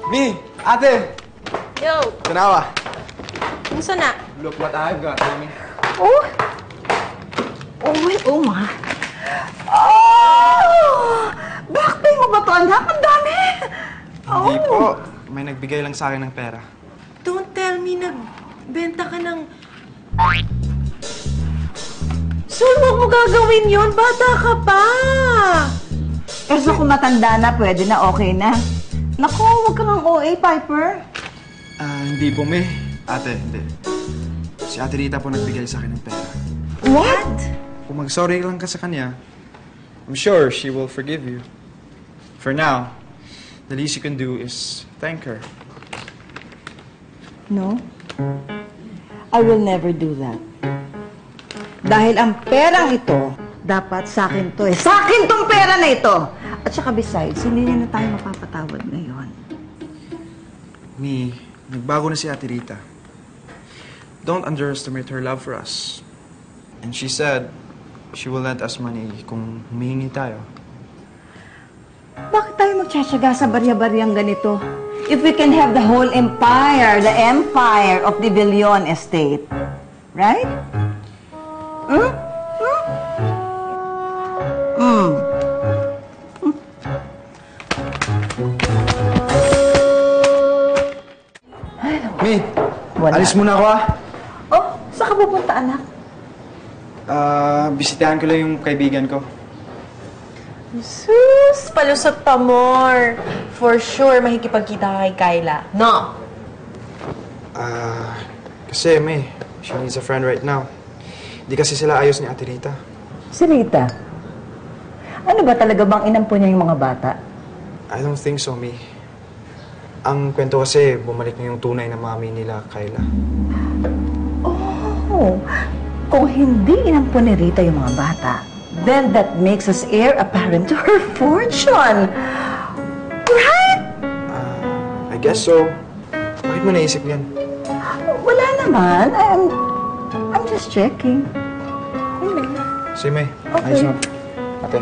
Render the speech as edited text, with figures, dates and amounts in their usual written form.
Mi! Ate! Yo! Tanawa! Kumusta na? Look what I've got, Mi. Oh! Oh ma. Oh! Backpay mo ba to, anak? Ang dami! Hindi po. May nagbigay lang sa akin ng pera. Don't tell me nagbenta ka ng... Sul, huwag mo gagawin yun. Bata ka pa! Kasi kung matanda na, pwede na, okay na. Naku, huwag kang OA, Piper. Hindi po, Mi. Ate, hindi. Si Ate Rita po nagbigay sa akin ng pera. What? Kung mag-sorry lang ka sa kanya, I'm sure she will forgive you. For now, the least you can do is thank her. No? I will never do that. Dahil ang perang ito, dapat sa akin to eh. Sa akin tong pera na ito! At saka besides, hindi niya na tayo mapapatawad ngayon. Mi, nagbago na si Ate Rita. Don't underestimate her love for us. And she said she will lend us money kung humihingi tayo. Bakit tayo magtsatsaga sa barya-baryang ganito? If we can have the whole empire, the empire of the Villion estate. Right? Hmm? Hmm? Mi, Wala. alis muna ako Oh, saan ka pupunta, anak? Bisitahan ko lang yung kaibigan ko. Sus! Palusot pa more. For sure, makikipagkita ka kay Kyla. No? Kasi, Mi, she needs a friend right now. Hindi kasi sila ayos ni Ate Rita. Si Rita. Ano ba talaga bang inampo niya yung mga bata? I don't think so, Mi. Ang kwento kasi, bumalik na yung tunay na mami nila, Kyla. Oh, kung hindi inampo ni Rita yung mga bata, then that makes us heir apparent to her fortune. Right? I guess so. Bakit mo naisip yan? Wala naman. I'm just checking. Si May, Okay. ayos mo. Ate.